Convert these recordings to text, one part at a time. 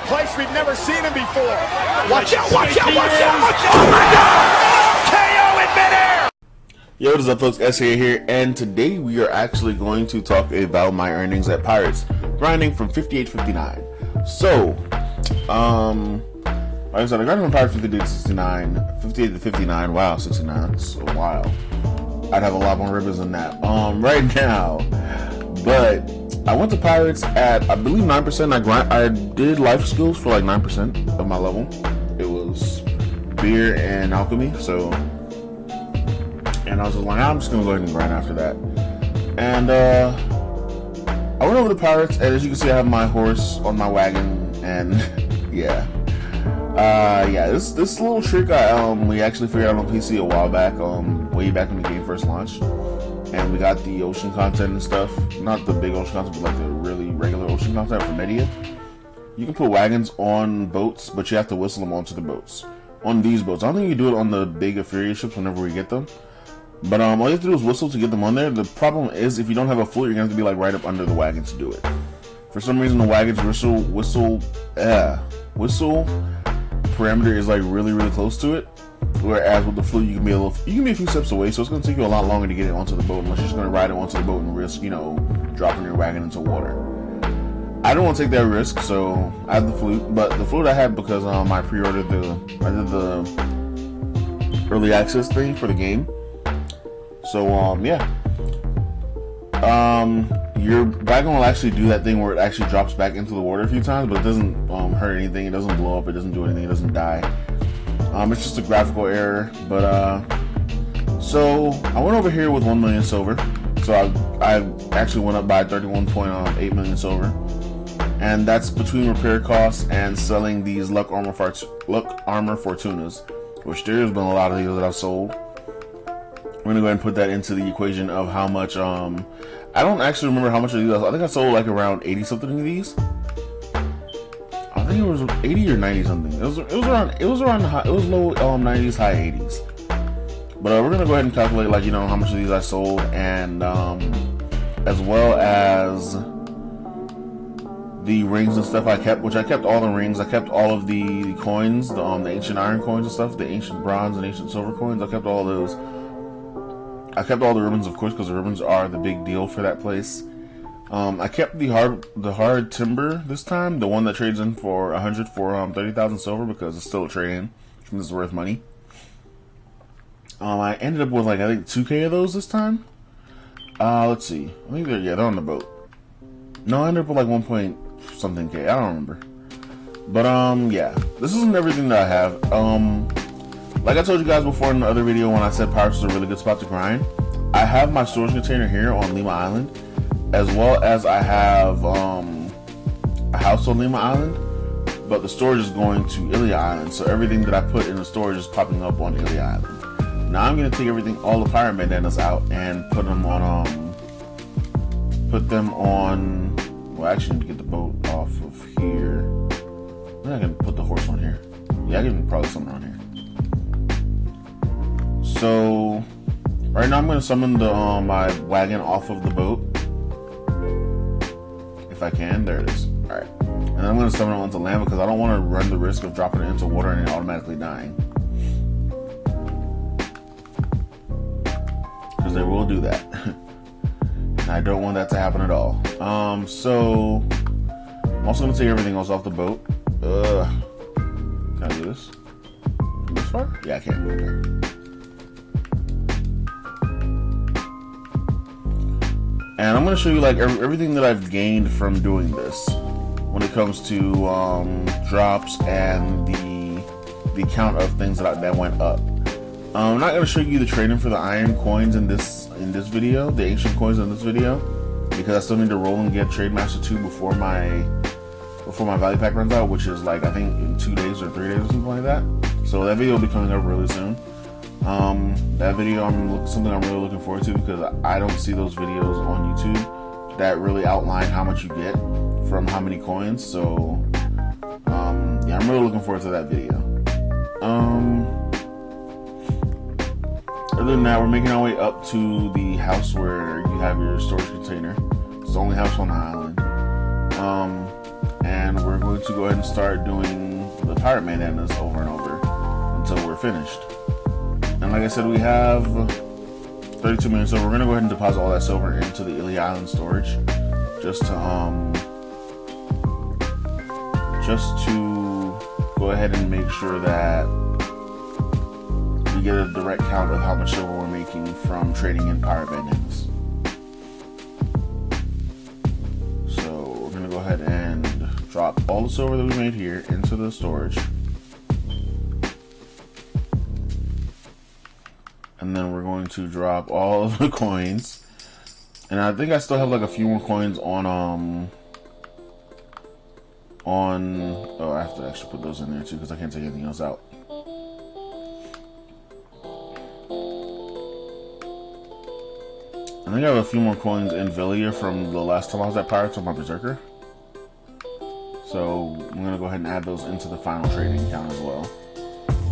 place we've never seen him before. Watch out, watch out, watch out, watch out. Oh my God! KO in midair! Yo, what is up, folks? SA here, and today we are actually going to talk about my earnings at Pirates, grinding from 58.59. So, like I said, I grinded from Pirates 58 to 69, 58 to 59. Wow, 69, that's a while. I'd have a lot more ribbons than that. Right now, but I went to Pirates at, I believe, 9%. I did life skills for like 9% of my level. It was beer and alchemy, so. And I was just like, I'm just gonna go ahead and grind after that. And I went over to Pirates, and as you can see, I have my horse on my wagon, and yeah, this little trick we actually figured out on PC a while back, way back when the game first launched, and we got the ocean content and stuff. Not the big ocean content, but like the really regular ocean content from Media. You can put wagons on boats, but you have to whistle them onto the boats. On these boats, I don't think you do it on the big affiliate ships whenever we get them. But all you have to do is whistle to get them on there. The problem is, if you don't have a float, you're going to have to be like right up under the wagon to do it. For some reason, the wagon's whistle parameter is like really close to it. Whereas with the float, you can be a few steps away, so it's going to take you a lot longer to get it onto the boat, unless you're just going to ride it onto the boat and risk, dropping your wagon into water. I don't want to take that risk, so I have the flute. But the flute I had because I pre-ordered I did the early access thing for the game. So, your wagon will actually do that thing where it actually drops back into the water a few times, but it doesn't hurt anything, it doesn't blow up, it doesn't do anything, it doesn't die. It's just a graphical error, but, so, I went over here with 1 million silver, so I actually went up by 31.8 million silver, and that's between repair costs and selling these luck armor fortunas, which there's been a lot of these that I've sold. We're gonna go ahead and put that into the equation of how much. I don't actually remember how much of these. I think I sold like around 80 something of these. I think it was 80 or 90 something. It was around. It was low 90s, high 80s. But we're gonna go ahead and calculate how much of these I sold, and as well as the rings and stuff I kept. Which I kept all the rings. I kept all of the coins, the ancient iron coins and stuff, the ancient bronze and ancient silver coins. I kept all of those. I kept all the ribbons, of course, because the ribbons are the big deal for that place. I kept the hard timber this time, the one that trades in for 100 for 30,000 silver, because it's still a trade-in, which means it's worth money. I ended up with I think 2K of those this time. Let's see. I think they're on the boat. No, I ended up with like 1 point something K. I don't remember. But yeah, this isn't everything that I have. Like I told you guys before in the other video when I said Pirates was a really good spot to grind, I have my storage container here on Lima Island, as well as I have a house on Lima Island, but the storage is going to Ilia Island, so everything that I put in the storage is popping up on Ilia Island. Now I'm going to take all the pirate bandanas out and put them on, well, I actually need to get the boat off of here. Then I can put the horse on here. Yeah, I can probably summon on here. So, right now I'm going to summon my wagon off of the boat. If I can. There it is. Alright. And I'm going to summon it onto land because I don't want to run the risk of dropping it into water and it automatically dying. Because they will do that. And I don't want that to happen at all. So, I'm also going to take everything else off the boat. Can I do this? This far? Yeah, I can. Okay. And I'm going to show you everything that I've gained from doing this when it comes to drops and the count of things that went up. I'm not going to show you the trading for the iron coins in this video, the ancient coins in this video, because I still need to roll and get Trade Master 2 before my value pack runs out, which is I think in 2 days or 3 days or something like that. So that video will be coming up really soon. That video something I'm really looking forward to, because I don't see those videos on YouTube that really outline how much you get from how many coins. So yeah, I'm really looking forward to that video. Other than that, we're making our way up to the house where you have your storage container. It's the only house on the island. And we're going going to go ahead and start doing the pirate bandanas over and over until we're finished. And like I said, we have 32 minutes, so we're gonna go ahead and deposit all that silver into the Illy Island storage, just to go ahead and make sure that we get a direct count of how much silver we're making from trading in pirate bandanas. So we're gonna go ahead and drop all the silver that we made here into the storage. And then we're going to drop all of the coins. And I think I still have like a few more coins on oh, I have to actually put those in there too because I can't take anything else out. I think I have a few more coins in Villia from the last time I was at Pirates on my Berserker. So I'm gonna go ahead and add those into the final trading account as well,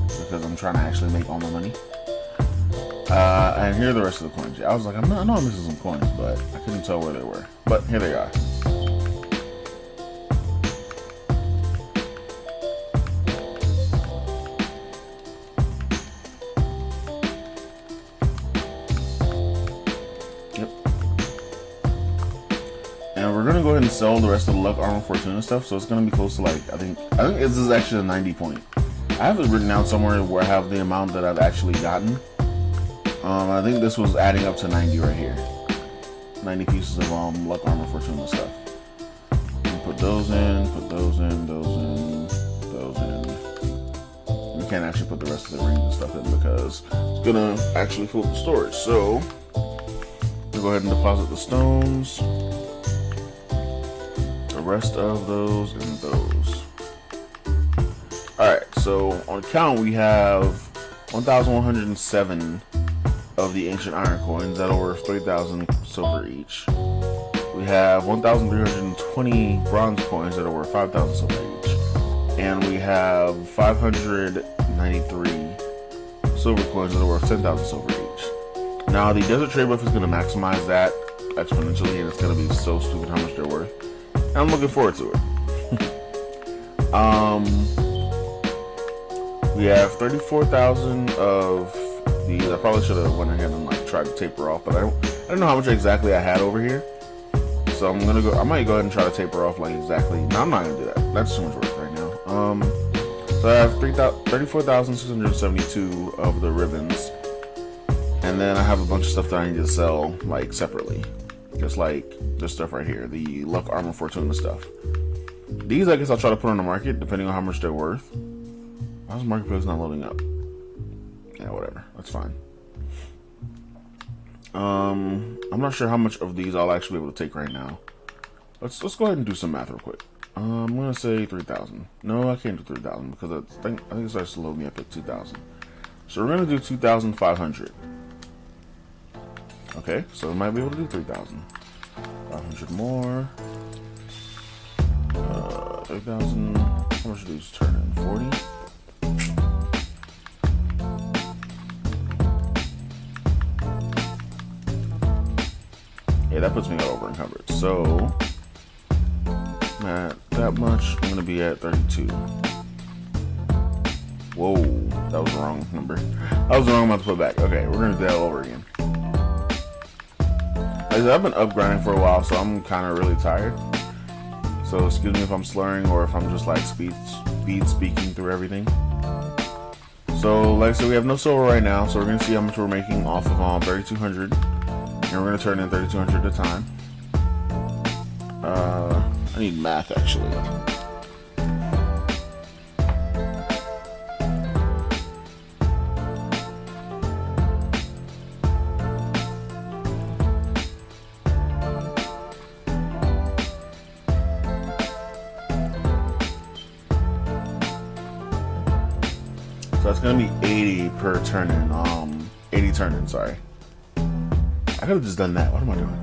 because I'm trying to actually make all my money. And here are the rest of the coins. I was like, I know I'm missing some coins, but I couldn't tell where they were. But here they are. Yep. And we're gonna go ahead and sell the rest of the luck, armor, fortuna stuff. So it's gonna be close to like I think this is actually a 90 point. I have it written down somewhere where I have the amount that I've actually gotten. I think this was adding up to 90 right here. 90 pieces of luck, armor, fortuna stuff. And put those in, put those in, those in, those in. We can't actually put the rest of the rings and stuff in because it's gonna actually fill the storage. So we'll go ahead and deposit the stones, the rest of those, and those. Alright, so on count we have 1,107 of the ancient iron coins that are worth 3,000 silver each. We have 1,320 bronze coins that are worth 5,000 silver each. And we have 593 silver coins that are worth 10,000 silver each. Now the desert trade buff is going to maximize that exponentially, and it's going to be so stupid how much they're worth. And I'm looking forward to it. We have 34,000 of these. I probably should have went ahead and like tried to taper off, but I don't know how much exactly I had over here. So I might go ahead and try to taper off like exactly. No, I'm not gonna do that. That's too much work right now. So I have 34,672 of the ribbons, and then I have a bunch of stuff that I need to sell like separately, just like this stuff right here, the luck, armor, fortuna stuff. These I guess I'll try to put on the market depending on how much they're worth. Why is the marketplace not loading up? Yeah, whatever. That's fine. I'm not sure how much of these I'll actually be able to take right now. Let's go ahead and do some math real quick. I'm gonna say 3,000. No, I can't do 3,000 because I think it starts to load me up at 2,000. So we're gonna do 2,500. Okay, so we might be able to do 3,000. 500 more. 3,000. How much do these turn in? 40. Yeah, that puts me over encumbered. So, at that much, I'm gonna be at 32. Whoa, that was the wrong number. That was the wrong amount to put back. Okay, we're gonna do that all over again. I've been upgrinding for a while, so I'm kind of really tired. So excuse me if I'm slurring or if I'm just like speed speaking through everything. So like I said, we have no silver right now, so we're gonna see how much we're making off of 3,200. And we're going to turn in 3,200 at a time. I need math actually. So that's going to be 80 per turn in. 80 turn in, sorry. I could have just done that. What am I doing?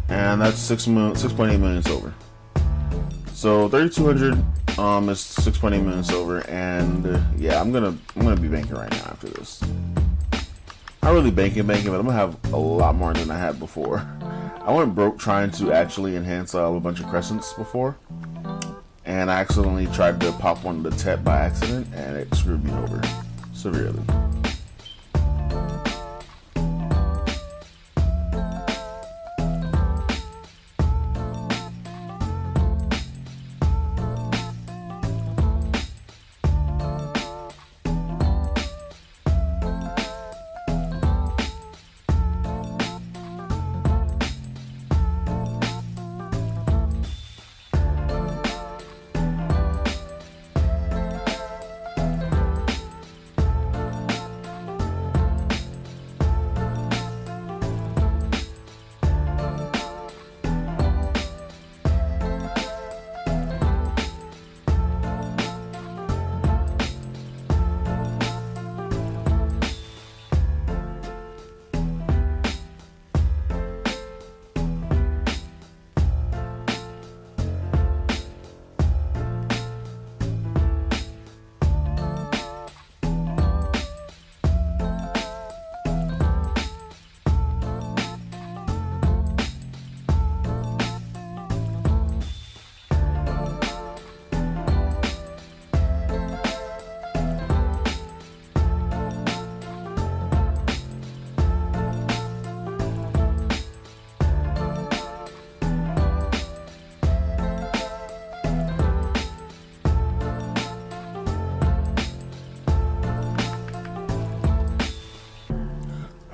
And that's 6.8 million silver. So 3,200 is 6.8 million silver, and yeah, I'm gonna be banking right now after this. Not really banking, but I'm gonna have a lot more than I had before. I went broke trying to actually enhance a bunch of crescents before, and I accidentally tried to pop one of the Tet by accident, and it screwed me over severely.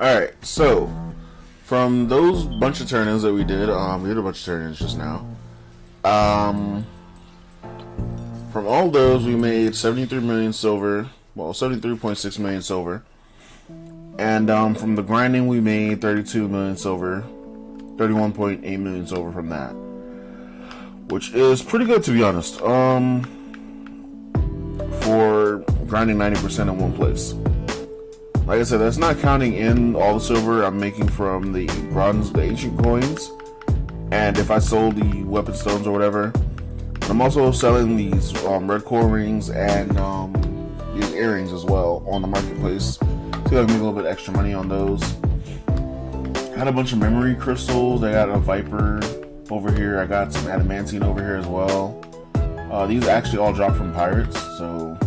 Alright, so from those bunch of turn-ins that we did a bunch of turn-ins just now. From all those, we made 73 million silver, well, 73.6 million silver. And from the grinding, we made 32 million silver, 31.8 million silver from that, which is pretty good, to be honest, for grinding 90% in one place. Like I said, that's not counting in all the silver I'm making from the bronze, the ancient coins, and if I sold the weapon stones or whatever. I'm also selling these red core rings and these earrings as well on the marketplace. See if I can make a little bit extra money on those. I had a bunch of memory crystals. I got a viper over here. I got some adamantine over here as well. These actually all dropped from pirates, so.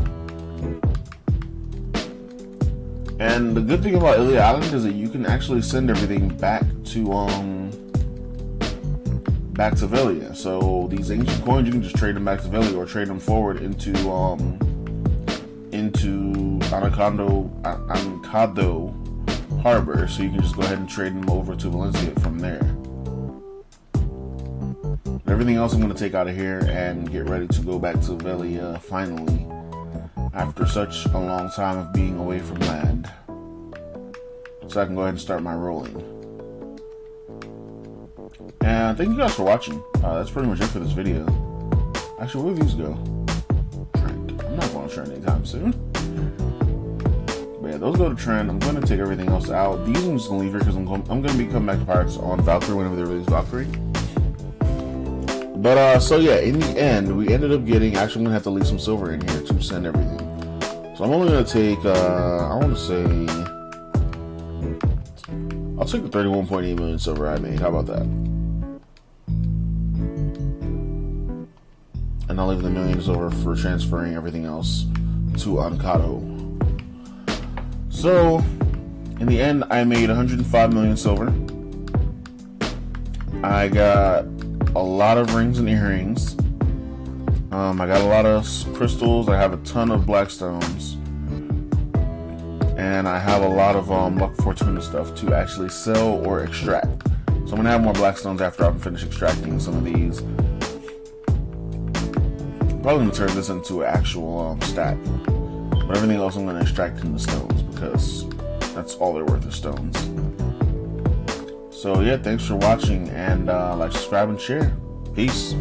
And the good thing about Ilya Island is that you can actually send everything back to Velia. So these ancient coins, you can just trade them back to Velia or trade them forward into Ancado Harbor. So you can just go ahead and trade them over to Valencia from there. Everything else I'm going to take out of here and get ready to go back to Velia finally, after such a long time of being away from land. So I can go ahead and start my rolling. And thank you guys for watching. That's pretty much it for this video. Actually, where do these go? Trend. I'm not going to Trend anytime soon. But yeah, those go to Trend. I'm going to take everything else out. These I'm just going to leave here because I'm going to be coming back to Pirates on Valkyrie whenever they release Valkyrie. But so yeah, in the end, we ended up getting, actually I'm going to have to leave some silver in here to send everything. So I'm only going to take, I want to say, I'll take the 31.8 million silver I made. How about that? And I'll leave the millions over for transferring everything else to Ancado. So, in the end, I made 105 million silver. I got a lot of rings and earrings. I got a lot of crystals. I have a ton of black stones. And I have a lot of Luck Fortuna stuff to actually sell or extract. So I'm going to have more black stones after I'm finished extracting some of these. Probably going to turn this into an actual stack. But everything else I'm going to extract into stones because that's all they're worth is stones. So yeah, thanks for watching, and like, subscribe, and share. Peace.